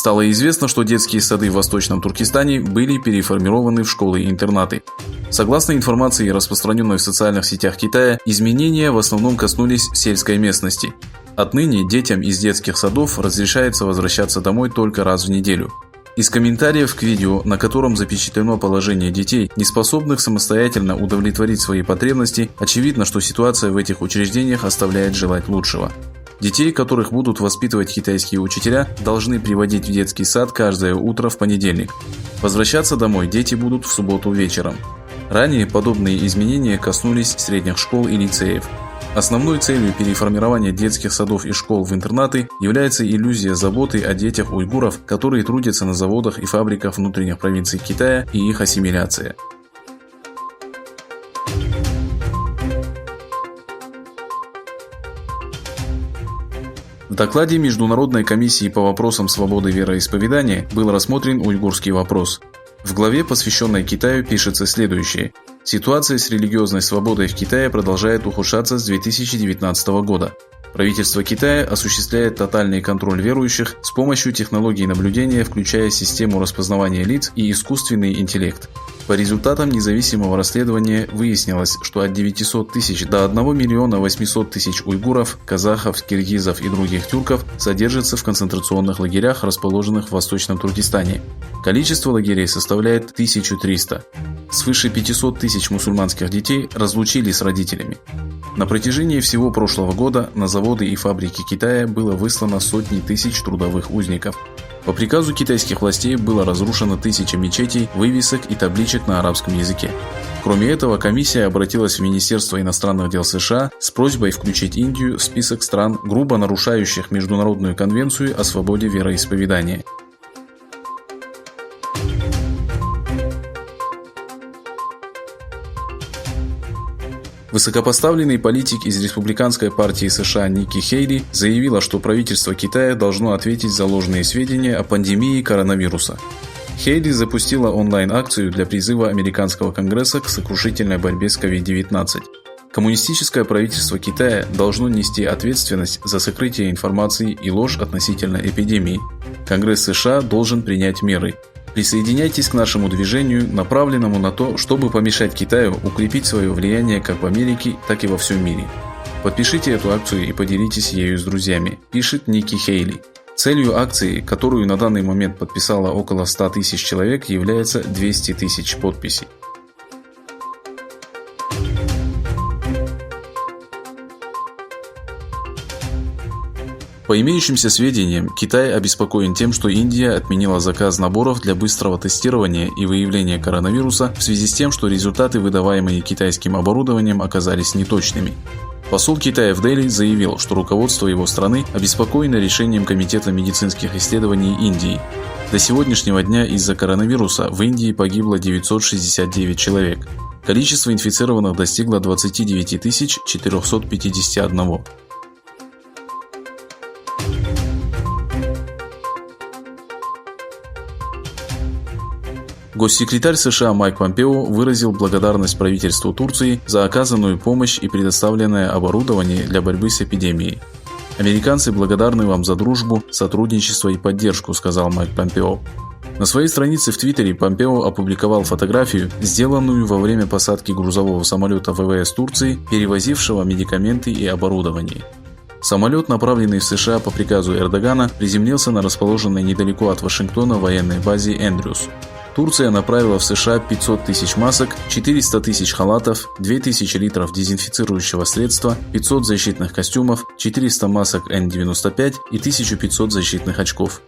Стало известно, что детские сады в Восточном Туркестане были переформированы в школы-интернаты. Согласно информации, распространенной в социальных сетях Китая, изменения в основном коснулись сельской местности. Отныне детям из детских садов разрешается возвращаться домой только раз в неделю. Из комментариев к видео, на котором запечатлено положение детей, не способных самостоятельно удовлетворить свои потребности, очевидно, что ситуация в этих учреждениях оставляет желать лучшего. Детей, которых будут воспитывать китайские учителя, должны приводить в детский сад каждое утро в понедельник. Возвращаться домой дети будут в субботу вечером. Ранее подобные изменения коснулись средних школ и лицеев. Основной целью переформирования детских садов и школ в интернаты является иллюзия заботы о детях уйгуров, которые трудятся на заводах и фабриках внутренних провинций Китая, и их ассимиляция. В докладе Международной комиссии по вопросам свободы вероисповедания был рассмотрен уйгурский вопрос. В главе, посвященной Китаю, пишется следующее. Ситуация с религиозной свободой в Китае продолжает ухудшаться с 2019 года. Правительство Китая осуществляет тотальный контроль верующих с помощью технологий наблюдения, включая систему распознавания лиц и искусственный интеллект. По результатам независимого расследования выяснилось, что от 900 тысяч до 1 миллиона 800 тысяч уйгуров, казахов, киргизов и других тюрков содержатся в концентрационных лагерях, расположенных в Восточном Туркестане. Количество лагерей составляет 1300. Свыше 500 тысяч мусульманских детей разлучили с родителями. На протяжении всего прошлого года на заводы и фабрики Китая было выслано сотни тысяч трудовых узников. По приказу китайских властей было разрушено тысячи мечетей, вывесок и табличек на арабском языке. Кроме этого, комиссия обратилась в Министерство иностранных дел США с просьбой включить Индию в список стран, грубо нарушающих Международную конвенцию о свободе вероисповедания. Высокопоставленный политик из Республиканской партии США Ники Хейли заявила, что правительство Китая должно ответить за ложные сведения о пандемии коронавируса. Хейли запустила онлайн-акцию для призыва Американского конгресса к сокрушительной борьбе с COVID-19. Коммунистическое правительство Китая должно нести ответственность за сокрытие информации и ложь относительно эпидемии. Конгресс США должен принять меры. Присоединяйтесь к нашему движению, направленному на то, чтобы помешать Китаю укрепить свое влияние как в Америке, так и во всем мире. Подпишите эту акцию и поделитесь ею с друзьями, пишет Ники Хейли. Целью акции, которую на данный момент подписало около 100 тысяч человек, является 200 тысяч подписей. По имеющимся сведениям, Китай обеспокоен тем, что Индия отменила заказ наборов для быстрого тестирования и выявления коронавируса в связи с тем, что результаты, выдаваемые китайским оборудованием, оказались неточными. Посол Китая в Дели заявил, что руководство его страны обеспокоено решением Комитета медицинских исследований Индии. До сегодняшнего дня из-за коронавируса в Индии погибло 969 человек. Количество инфицированных достигло 29 451. Госсекретарь США Майк Помпео выразил благодарность правительству Турции за оказанную помощь и предоставленное оборудование для борьбы с эпидемией. «Американцы благодарны вам за дружбу, сотрудничество и поддержку», – сказал Майк Помпео. На своей странице в Твиттере Помпео опубликовал фотографию, сделанную во время посадки грузового самолета ВВС Турции, перевозившего медикаменты и оборудование. Самолет, направленный в США по приказу Эрдогана, приземлился на расположенной недалеко от Вашингтона военной базе Эндрюс. Турция направила в США 500 тысяч масок, 400 тысяч халатов, 2000 литров дезинфицирующего средства, 500 защитных костюмов, 400 масок N95 и 1500 защитных очков.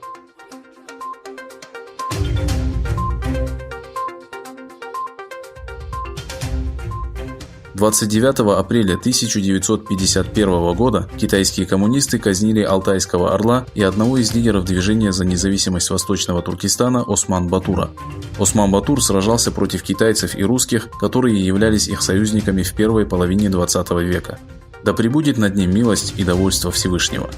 29 апреля 1951 года китайские коммунисты казнили Алтайского орла и одного из лидеров движения за независимость Восточного Туркестана Осман Батура. Осман Батур сражался против китайцев и русских, которые являлись их союзниками в первой половине 20 века. Да пребудет над ним милость и довольство Всевышнего.